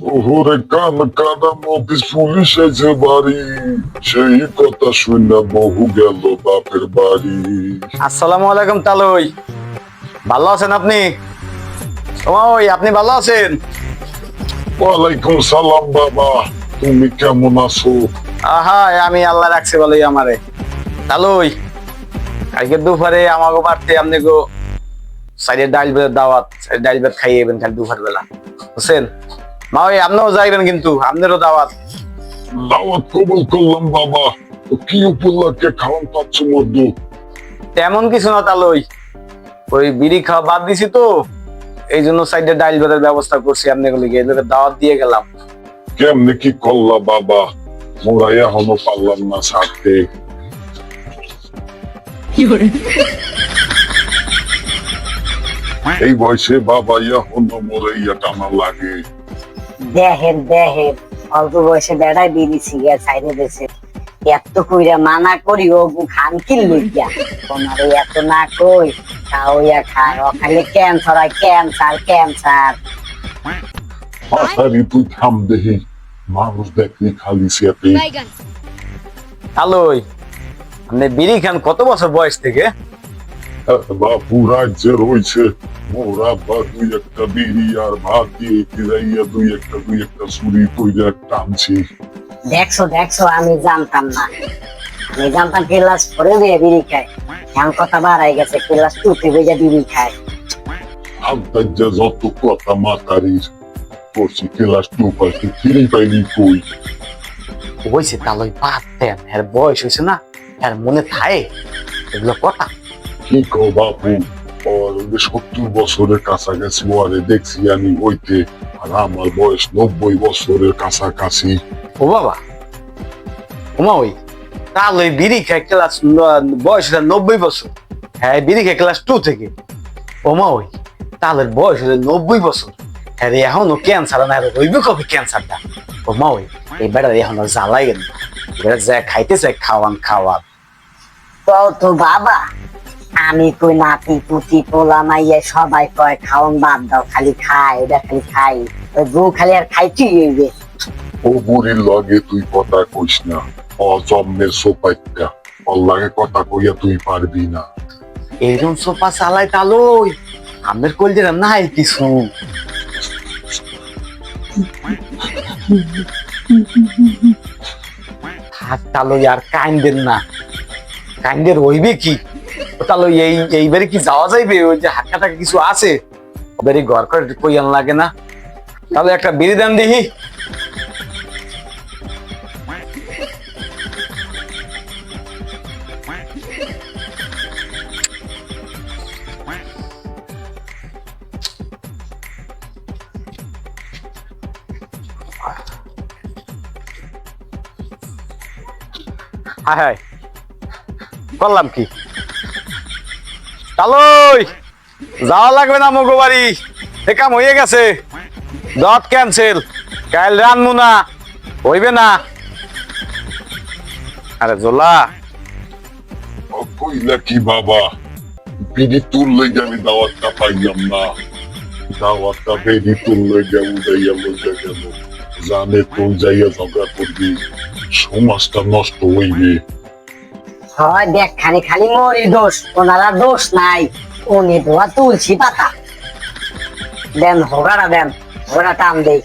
ওরে কান কানা মফিস পুলিশ এসে বাড়ি, সেই কথা শুনে বহু গেল বাপের বাড়ি। আসসালামু আলাইকুম তালুই, ভালো আছেন আপনি? ওই আপনি ভালো আছেন? ওয়ালাইকুম সালাম বাবা, তুমি কেমন আছো? আহা, আমি আল্লাহ রাখছে ভালোই আমারে। তালুই, কালকে দুপুরে আমাকে বাড়তে আপনি গো সাইডে ডাইল বের দাওয়াত, ডাইল বের খাইয়েবেন কাল দুপুর বেলা, বুঝছেন? মা ওই আপনিও যাইবেন, কিন্তু আপনারও দাওয়াত। দাওয়াত কবুল করলাম বাবা, তো কি উপলক্ষে খাওয়ান পাচ্ছ মধ্যে? তেমন কিছু না তালুই, ওই বিড়ি খাওয়া বাদ দিছি তো, এই জন্য সাইডে ডাইল বেরের ব্যবস্থা করছি। আপনি গিয়ে দাওয়াত দিয়ে গেলাম। কেমনে কি করলা বাবা? মোরা এখনো পারলাম না ছাড়তে। এই বয়সে বাবা এখনো মোরে টানা লাগে। দেখেন দেখেন, অল্প বয়সে বেড়ায় বিড়ি সিগারেট ছাইড়ে দিয়েছে। এত কইরা মানা করি ও খান কি লইয়া, তোমার এত না কই খাওয়া খায়, ও খালি ক্যান্সার হয়, ক্যান্সার ক্যান্সার। মাথারি তুই থাম দেহি, মানুষ দেখলি খালি সেতে। তালুই, আপনি বিড়ি খান কত বছর বয়স থেকে? বাপু রাজ্যে রয়েছে, মোরা বা দুই একটা বিড়ি আর ভাত দিয়ে ফিরাইয়া দুই একটা চুরি কইরা টানছি। দেখছো দেখছো, আমি জানতাম না, আমি জানতাম ক্লাস ফোরে দিয়ে বিড়ি খায়, এখন কথা বাড়াই গেছে, ক্লাস টু তে বেজে বিড়ি খায়। আন্তাজ্জা যত কথা মাতারির, করছি ক্লাস টু পাইতে ফিরি পাইনি কই। হয়েছে তালুই, বাদ দেন, এর বয়স হয়েছে না, এর মনে থাকে এগুলো কথা। কি কো বাপু, ওর 70 বছরের কাছাকাছি ওয়ারে দেখছি আমি হইতে, আর আমার বয়স 90 বছরের কাছাকাছি। ও বাবা, ওমা ওই তালুই বিড়ি খায় ক্লাস, বয়স 90 বছর, হ্যাঁ বিড়ি খায় ক্লাস 2 থেকে। ওমা ওই তালের বয়স হলে 90 বছর, হ্যাঁ এখনো ক্যান্সার না, হইবে কবে ক্যান্সারটা? ওমা ওই এই বেড়া এখনো জ্বালাই গেল, এবার যা খাইতে চাই খাওয়ান খাওয়ান। তো বাবা, আমি কই নাতি পুতি পোলা মাইয়া সবাই কয় খাওন বাদ দাও, খালি খাই এটা খালি খাই, ওই বউ খালি আর খাইতেই হইবে। ও বুড়ির লগে তুই কথা কইস না, অজম্মের সোপাইটা, ওর লাগে কথা কইয়া তুই পারবি না। এইরকম সোফা চালাই তালুই, আমের কলজেরা নাই কিছু। থাক তালুই, আর কাইন্দের না, কাইন্দের হইবে কি? তালুই এইবারে কি যাওয়া যাইবে? ওই যে হাক্কাটা কিছু আছে, ওবারে ঘর করে কইয়ান লাগে না। তাহলে একটা বিড়ি দেন দেখি। হায় করলাম কি? তালুই, যাওয়া লাগবে না মগো বাড়ি, এ কাম হয়ে গেছে, দত ক্যান্সেল, কাল রানমু না, হইবে না। আরে জোলা, ও কইলা কি বাবা, বিড়ি তুললে আমি দাওয়াতটা পাইলাম না, দাওয়াতটা বিড়ি তুললে উড়াইয়া লইয়া গেল, জানে তুই যাইয়া ঝগড়া করবি, সমাজটা নষ্ট হইবে। হয় দেখ, খালি খালি মরি দোষ, ওনারা দোষ নাই, উনি ধোয়া তুলসী পাতা। দেন হোগাটা দেন, হোগা টান দেই।